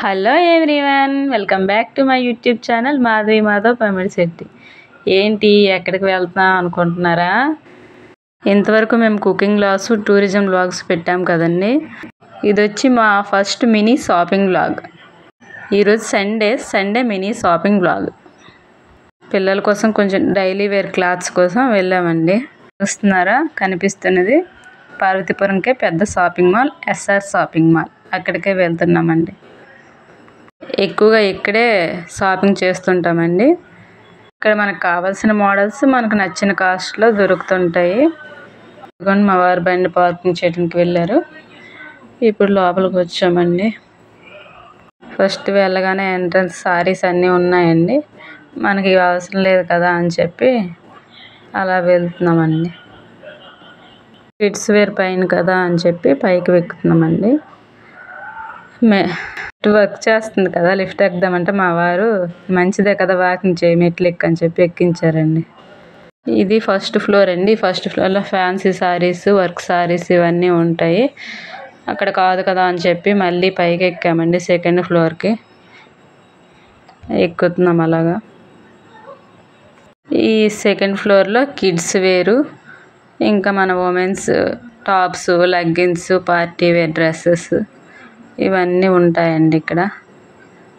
Hello everyone, welcome back to my YouTube channel Madhavi Madhav Pamidisetti. ఏంటి ఎక్కడికి వెళ్తున్నాం అనుకుంటున్నారా? ఇంతవరకు మేము కుకింగ్ వ్లాగ్స్, టూరిజం వ్లాగ్స్ పెట్టాం కదండి. ఇది వచ్చి మా ఫస్ట్ మినీ షాపింగ్ వ్లాగ్. ఈరోజు సండే మినీ షాపింగ్ వ్లాగ్. పిల్లల కోసం కొంచెం డైలీ వేర్ క్లాత్స్ కోసం వెళ్ళామండి. చూస్తున్నారా, కనిపిస్తున్నది పార్వతీపురంకే పెద్ద shopping mall, SR shopping mall. అక్కడికే వెళ్తున్నామండి. ఎక్కువగా ఇక్కడే షాపింగ్ చేస్తుంటామండి. ఇక్కడ మనకు కావాల్సిన మోడల్స్ మనకు నచ్చిన కాస్ట్లో దొరుకుతుంటాయి. మా వారు బండి పార్కింగ్ చేయడానికి వెళ్ళారు. ఇప్పుడు లోపలికి వచ్చామండి. ఫస్ట్ వెళ్ళగానే ఎంట్రన్స్ సారీస్ అన్నీ ఉన్నాయండి. మనకి అవసరం లేదు కదా అని చెప్పి అలా వెళ్తున్నామండి. కిడ్స్ వేర్ పైన కదా అని చెప్పి పైకి ఎక్కుతున్నామండి. వర్క్ చేస్తుంది కదా, లిఫ్ట్ ఎక్కుదామంటే మా వారు మంచిదే కదా వాకింగ్ చేయి, మెట్లు ఎక్కని చెప్పి ఎక్కించారండి. ఇది ఫస్ట్ ఫ్లోర్ అండి. ఫస్ట్ ఫ్లోర్లో ఫ్యాన్సీ సారీస్, వర్క్ సారీస్ ఇవన్నీ ఉంటాయి. అక్కడ కాదు కదా అని చెప్పి మళ్ళీ పైకి ఎక్కామండి. సెకండ్ ఫ్లోర్కి ఎక్కుతున్నాం. అలాగా ఈ సెకండ్ ఫ్లోర్లో కిడ్స్ వేరు, ఇంకా మన women's tops, leggings, party wear dresses ఇవన్నీ ఉంటాయండి. ఇక్కడ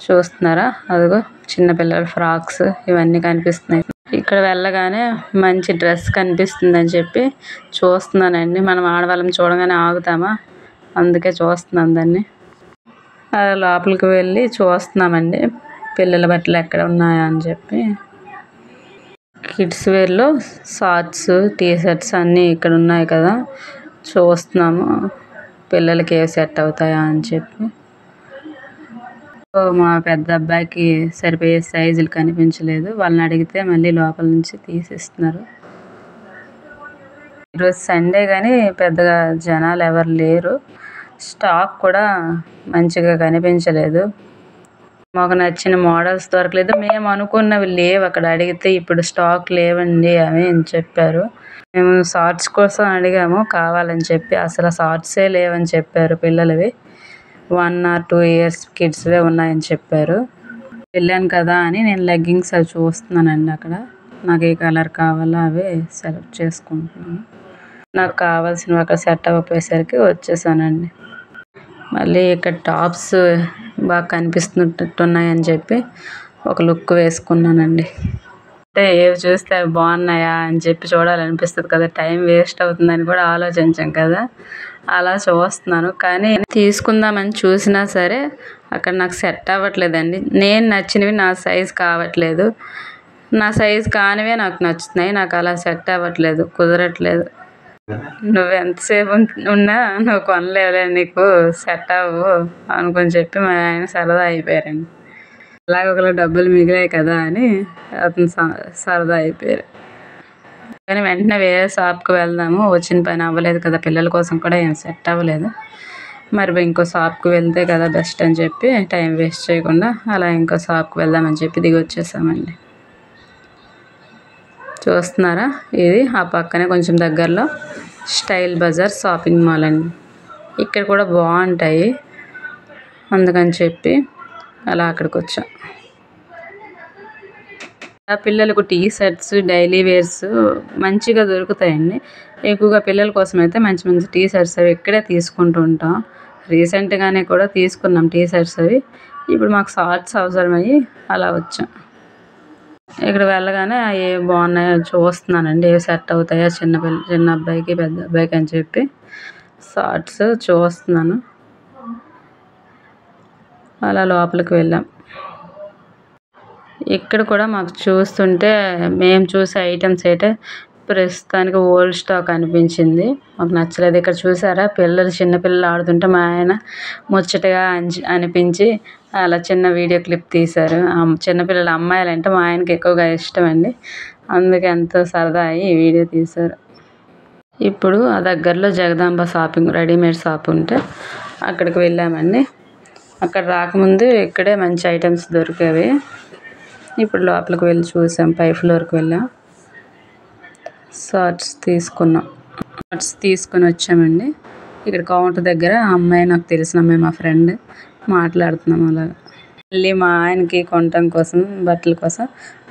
చూస్తున్నారా, అదిగో చిన్నపిల్లల ఫ్రాక్స్ ఇవన్నీ కనిపిస్తున్నాయి. ఇక్కడ వెళ్ళగానే మంచి డ్రెస్ కనిపిస్తుందని చెప్పి చూస్తున్నానండి. మనం ఆడవాళ్ళం చూడగానే ఆగుతామా, అందుకే చూస్తున్నాం దాన్ని. అలా లోపలికి వెళ్ళి చూస్తున్నామండి పిల్లల బట్టలు ఎక్కడ ఉన్నాయా అని చెప్పి. కిడ్స్ వేర్లో షార్ట్స్, టీషర్ట్స్ అన్నీ ఇక్కడ ఉన్నాయి కదా, చూస్తున్నాము పిల్లలకి ఏ సెట్ అవుతాయా అని చెప్పి. మా పెద్ద అబ్బాయికి సరిపోయే సైజులు కనిపించలేదు. వాళ్ళని అడిగితే మళ్ళీ లోపల నుంచి తీసిస్తున్నారు. ఈరోజు సండే కానీ పెద్దగా జనాలు ఎవరు లేరు. స్టాక్ కూడా మంచిగా కనిపించలేదు. మాకు నచ్చిన మోడల్స్ దొరకలేదు. మేము అనుకున్నవి లేవు. అక్కడ అడిగితే ఇప్పుడు స్టాక్ లేవండి అవి అని చెప్పారు. మేము షార్ట్స్ కోసం అడిగాము కావాలని చెప్పి, అసలు షార్ట్సే లేవని చెప్పారు. పిల్లలవి 1 or 2 years కిడ్స్వే ఉన్నాయని చెప్పారు. వెళ్ళాను కదా అని నేను లెగ్గింగ్స్ అవి చూస్తున్నానండి. అక్కడ నాకు ఏ కలర్ కావాలో అవే సెలెక్ట్ చేసుకుంటున్నాను. నాకు కావాల్సినవి అక్కడ సెట్ అవ్వపోయేసరికి వచ్చేసానండి. మళ్ళీ ఇక్కడ టాప్స్ బాగా కనిపిస్తున్నట్టున్నాయని చెప్పి ఒక లుక్ వేసుకున్నానండి. అంటే ఏవి చూస్తే అవి బాగున్నాయా అని చెప్పి చూడాలనిపిస్తుంది కదా, టైం వేస్ట్ అవుతుందని కూడా ఆలోచించాం కదా, అలా చూస్తున్నాను. కానీ తీసుకుందామని చూసినా సరే అక్కడ నాకు సెట్ అవ్వట్లేదండి. నేను నచ్చినవి నా సైజు కావట్లేదు, నా సైజు కానివే నాకు నచ్చుతున్నాయి. నాకు అలా సెట్ అవ్వట్లేదు, కుదరట్లేదు. నువ్వు ఎంతసేపు ఉన్నా నువ్వు కొనలేవులే, నీకు సెట్ అవ్వు అనుకొని చెప్పి మా ఆయన సరదా అయిపోయారండి. అలాగే ఒకవేళ డబ్బులు మిగిలాయి కదా అని అతను సరదా అయిపోయారు. కానీ వెంటనే వేరే షాప్కి వెళ్దాము, వచ్చిన పని అవ్వలేదు కదా, పిల్లల కోసం కూడా ఏం సెట్ అవ్వలేదు, మరి ఇంకో షాప్కి వెళ్తే కదా బెస్ట్ అని చెప్పి టైం వేస్ట్ చేయకుండా అలా ఇంకో షాప్కి వెళ్దామని చెప్పి దిగి వచ్చేసామండి. చూస్తున్నారా, ఇది ఆ పక్కనే కొంచెం దగ్గరలో స్టైల్ బజార్ షాపింగ్ మాల్ అండి. ఇక్కడ కూడా బాగుంటాయి, అందుకని చెప్పి అలా అక్కడికి వచ్చాం. పిల్లలకు టీ షర్ట్స్, డైలీ వేర్స్ మంచిగా దొరుకుతాయండి. ఎక్కువగా పిల్లల కోసం అయితే మంచి మంచి టీ షర్ట్స్ అవి ఇక్కడే తీసుకుంటూ ఉంటాం. రీసెంట్గానే కూడా తీసుకున్నాం టీ షర్ట్స్ అవి. ఇప్పుడు మాకు షార్ట్స్ అవసరమయ్యి అలా వచ్చాం. ఇక్కడ వెళ్ళగానే ఏ బాగున్నాయో చూస్తున్నానండి, ఏ సెట్ అవుతాయో చిన్న అబ్బాయికి పెద్ద అబ్బాయికి అని చెప్పి షార్ట్స్ చూస్తున్నాను. అలా లోపలికి వెళ్ళాం. ఇక్కడ కూడా మాకు చూస్తుంటే మేము చూసే ఐటమ్స్ అయితే ప్రస్తుతానికి ఓల్డ్ స్టాక్ అనిపించింది, మాకు నచ్చలేదు. ఇక్కడ చూసారా, చిన్నపిల్లలు ఆడుతుంటే మా ఆయన ముచ్చటగా అనిపించి అలా చిన్న వీడియో క్లిప్ తీశారు. చిన్నపిల్లల అమ్మాయిలు అంటే మా ఆయనకి ఎక్కువగా ఇష్టం అండి, అందుకే ఎంతో సరదా అయ్యి ఈ వీడియో తీశారు. ఇప్పుడు ఆ దగ్గరలో జగదాంబ షాపింగ్ రెడీమేడ్ షాప్ ఉంటే అక్కడికి వెళ్ళామండి. అక్కడ రాకముందు ఇక్కడే మంచి ఐటమ్స్ దొరికేవి. ఇప్పుడు లోపలికి వెళ్ళి చూసాం, పై ఫ్లోర్కి వెళ్ళాం, షార్ట్స్ తీసుకున్నాం. షార్ట్స్ తీసుకొని వచ్చామండి. ఇక్కడ కౌంటర్ దగ్గర అమ్మాయి, నాకు తెలిసిన అమ్మాయి, మా ఫ్రెండ్, మాట్లాడుతున్నాం అలాగా. మళ్ళీ మా ఆయనకి కొనటం కోసం బట్టల కోసం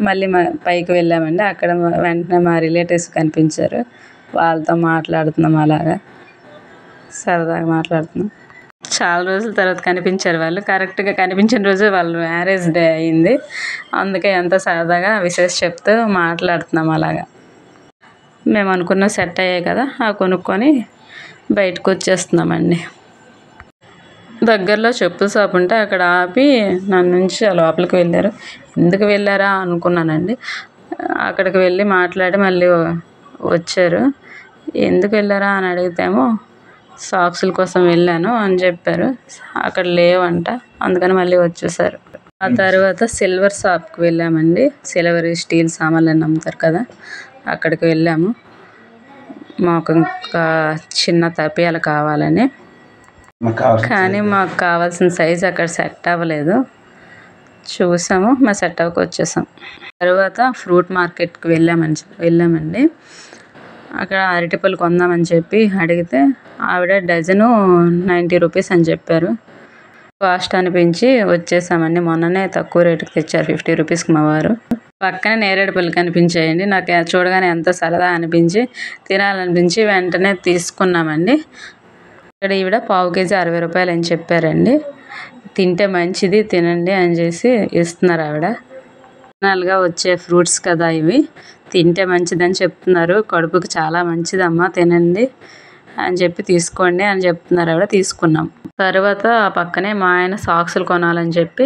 మళ్ళీ పైకి వెళ్ళామండి. అక్కడ వెంటనే మా రిలేటివ్స్ కనిపించారు. వాళ్ళతో మాట్లాడుతున్నాం అలాగా, సరదాగా మాట్లాడుతున్నాం. చాలా రోజుల తర్వాత కనిపించారు వాళ్ళు. కరెక్ట్గా కనిపించిన రోజు వాళ్ళ మ్యారేజ్ డే అయింది. అందుకే ఎంతో సరదాగా విషెస్ చెప్తూ మాట్లాడుతున్నాం అలాగా. మేము అనుకున్న సెట్ అయ్యాయి కదా, అవి కొనుక్కొని బయటకు వచ్చేస్తున్నామండి. దగ్గరలో చెప్పుల షాప్ ఉంటే అక్కడ ఆపి నన్ను నుంచి లోపలికి వెళ్ళారు. ఎందుకు వెళ్ళారా అనుకున్నానండి. అక్కడికి వెళ్ళి మాట్లాడి మళ్ళీ వచ్చారు. ఎందుకు వెళ్ళారా అని అడిగితేమో సాక్సుల కోసం వెళ్ళాను అని చెప్పారు. అక్కడ లేవంట, అందుకని మళ్ళీ వచ్చేసారు. ఆ తర్వాత సిల్వర్ షాప్కి వెళ్ళామండి. సిల్వర్ స్టీల్ సామాన్లు అమ్ముతారు కదా, అక్కడికి వెళ్ళాము. మాకు ఇంకా చిన్న తపియాలు కావాలని, కానీ మాకు కావాల్సిన సైజు అక్కడ సెట్ అవ్వలేదు. చూసాము, మా సెట్ అవ్వకు వచ్చేసాం. తర్వాత ఫ్రూట్ మార్కెట్కి వెళ్ళామండి. అక్కడ అరటిపళ్ళు కొందామని చెప్పి అడిగితే ఆవిడ డజను 90 రూపీస్ అని చెప్పారు. కాస్ట్ అనిపించి వచ్చేసామండి. మొన్ననే తక్కువ రేటుకి తెచ్చారు, 50 రూపీస్కి మా వారు. పక్కన నేరేడు పళ్ళు కనిపించాయండి. నాకు చూడగానే ఎంతో సరదా అనిపించి తినాలనిపించి వెంటనే తీసుకున్నామండి. ఇక్కడ ఈవిడ పావు కేజీ 60 రూపాయలు అని చెప్పారండి. తింటే మంచిది, తినండి అని చేసి ఇస్తున్నారు ఆవిడ. నాలుగా వచ్చే ఫ్రూట్స్ కదా ఇవి, తింటే మంచిదని చెప్తున్నారు. కడుపుకి చాలా మంచిదమ్మా, తినండి అని చెప్పి తీసుకోండి అని చెప్తున్నారు ఆవిడ. తీసుకున్నాం. తర్వాత ఆ పక్కనే మా ఆయన సాక్సులు కొనాలని చెప్పి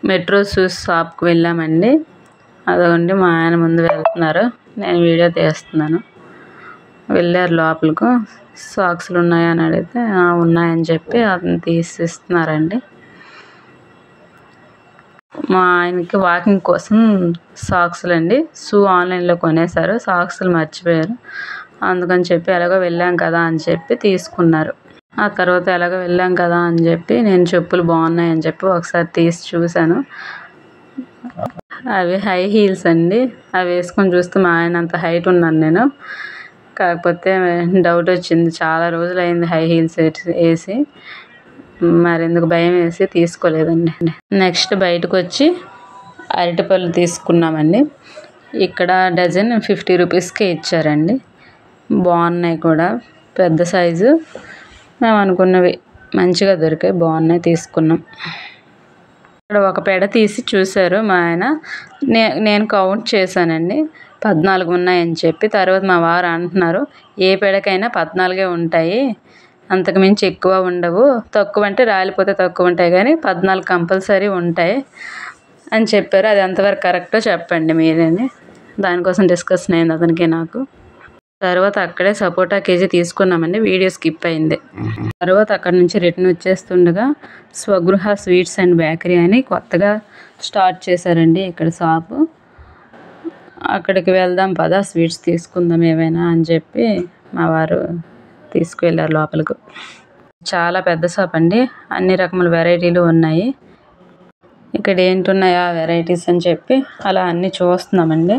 మెట్రో షూస్ షాప్కి వెళ్ళామండి. అదొకండి మా ఆయన ముందు వెళ్తున్నారు, నేను వీడియో తీస్తున్నాను. వెళ్ళారు లోపలకు. సాక్సులు ఉన్నాయా అని అడిగితే ఉన్నాయని చెప్పి అతను తీసిస్తున్నారండి. మా ఆయనకి వాకింగ్ కోసం సాక్సులు అండి. షూ ఆన్లైన్లో కొనేసారు, సాక్సులు మర్చిపోయారు. అందుకని చెప్పి ఎలాగో వెళ్ళాం కదా అని చెప్పి తీసుకున్నారు. ఆ తర్వాత ఎలాగో వెళ్ళాం కదా అని చెప్పి నేను చెప్పులు బాగున్నాయని చెప్పి ఒకసారి తీసి చూశాను. అవి హై హీల్స్ అండి. అవి వేసుకొని చూస్తే మా ఆయన అంత హైట్ ఉన్నాను నేను. కాకపోతే డౌట్ వచ్చింది, చాలా రోజులు అయింది హై హీల్స్ వేసి, మరి ఎందుకు భయం వేసి తీసుకోలేదండి. నెక్స్ట్ బయటకు వచ్చి అరటిపళ్ళు తీసుకున్నామండి. ఇక్కడ డజన్ 50 రూపీస్కే ఇచ్చారండి. బాగున్నాయి కూడా, పెద్ద సైజు. మేము అనుకున్నవి మంచిగా దొరికాయి, బాగున్నాయి, తీసుకున్నాం. ఇక్కడ ఒక పెడ తీసి చూశారు మా ఆయన. నేను కౌంట్ చేశానండి, 14 ఉన్నాయని చెప్పి. తర్వాత మా వారు అంటున్నారు, ఏ పెడకైనా 14 ఉంటాయి, అంతకుమించి ఎక్కువ ఉండవు. తక్కువ అంటే రాలిపోతే తక్కువ ఉంటాయి, కానీ 14 కంపల్సరీ ఉంటాయి అని చెప్పారు. అది ఎంతవరకు కరెక్టో చెప్పండి మీరేని. దానికోసం డిస్కషన్ అయింది అతనికి నాకు. తర్వాత అక్కడే సపోటా కేజీ తీసుకున్నామండి. వీడియో స్కిప్ అయింది. తర్వాత అక్కడ నుంచి return వచ్చేస్తుండగా Swagruha sweets and bakery అని కొత్తగా స్టార్ట్ చేశారండి ఇక్కడ షాపు. అక్కడికి వెళ్దాం పదా, స్వీట్స్ తీసుకుందాం ఏవైనా అని చెప్పి మా వారు తీసుకువెళ్ళారు లోపలికి. చాలా పెద్ద షాప్ అండి, అన్ని రకముల వెరైటీలు ఉన్నాయి. ఇక్కడ ఏంటున్నాయా వెరైటీస్ అని చెప్పి అలా అన్నీ చూస్తున్నామండి.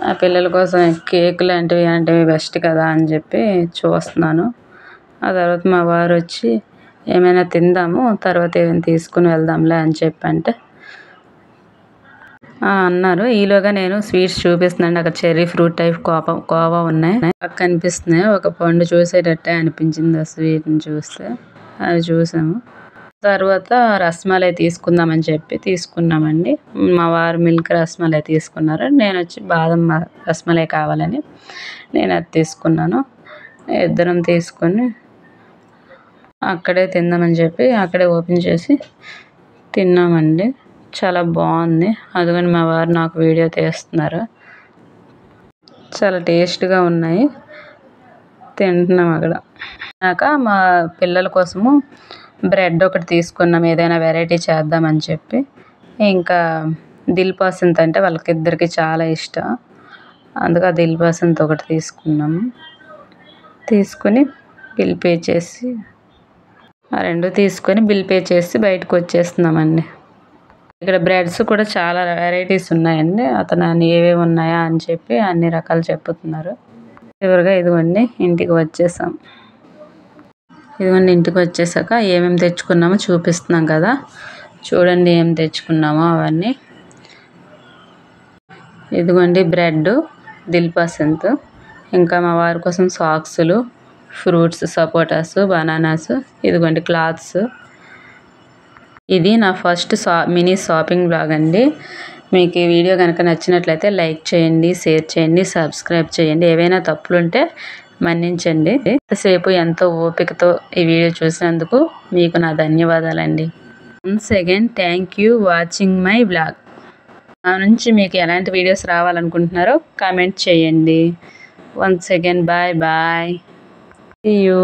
ఆ పిల్లల కోసం కేక్ లాంటివి బెస్ట్ కదా అని చెప్పి చూస్తున్నాను. ఆ తర్వాత మా వారు వచ్చి ఏమైనా తిందాము, తర్వాత ఏమైనా తీసుకుని వెళ్దాంలే అని చెప్పి అంటే అన్నారు. ఈలోగా నేను స్వీట్స్ చూపిస్తున్నాను. అక్కడ చెర్రీ ఫ్రూట్ టైప్ కోవా ఉన్నాయి, కనిపిస్తున్నాయి. ఒక పండు చూసేటట్టే అనిపించింది ఆ స్వీట్ని చూస్తే, అది చూసాము. తర్వాత రస్మలై తీసుకుందామని చెప్పి తీసుకున్నామండి. మా వారు మిల్క్ రస్మలై తీసుకున్నారు, నేను వచ్చి బాదం రస్మలై కావాలని నేను అది తీసుకున్నాను. ఇద్దరం తీసుకొని అక్కడే తిందామని చెప్పి అక్కడే ఓపెన్ చేసి తిన్నామండి. చాలా బాగుంది. అదిగోని మా వారు నాకు వీడియో తీస్తున్నారు. చాలా టేస్ట్గా ఉన్నాయి, తింటున్నాం అక్కడ. మా పిల్లల కోసము బ్రెడ్ ఒకటి తీసుకున్నాం, ఏదైనా వెరైటీ చేద్దామని చెప్పి. ఇంకా దిల్ పసంద్ అంటే వాళ్ళకిద్దరికి చాలా ఇష్టం, అందుకే దిల్ పసంద్ ఒకటి తీసుకున్నాము. తీసుకొని బిల్ పే చేసి ఆ రెండు తీసుకొని బిల్ పే చేసి బయటకు వచ్చేస్తున్నామండి. ఇక్కడ బ్రెడ్స్ కూడా చాలా వెరైటీస్ ఉన్నాయండి. అతను ఏవేవి ఉన్నాయా అని చెప్పి అన్ని రకాలు చెప్తున్నారు. చివరిగా ఇదిగోండి ఇంటికి వచ్చేసాం. ఇదిగోండి ఇంటికి వచ్చేసాక ఏమేమి తెచ్చుకున్నామో చూపిస్తున్నాం కదా, చూడండి ఏం తెచ్చుకున్నామో అవన్నీ. ఇదిగోండి బ్రెడ్, దిల్పసంత్, ఇంకా మా వారి కోసం సాక్సులు, ఫ్రూట్స్, సపోటాస్, బనానాస్, ఇదిగోండి క్లాత్స్. ఇది నా ఫస్ట్ మినీ షాపింగ్ బ్లాగ్ అండి. మీకు ఈ వీడియో కనుక నచ్చినట్లయితే లైక్ చేయండి, షేర్ చేయండి, సబ్స్క్రైబ్ చేయండి. ఏవైనా తప్పులుంటే మన్నించండి. ఎంతసేపు ఎంతో ఓపికతో ఈ వీడియో చూసినందుకు మీకు నా ధన్యవాదాలండి. Once again thank you watching my blog. నా నుంచి మీకు ఎలాంటి వీడియోస్ రావాలనుకుంటున్నారో కామెంట్ చేయండి. Once again bye bye, see you.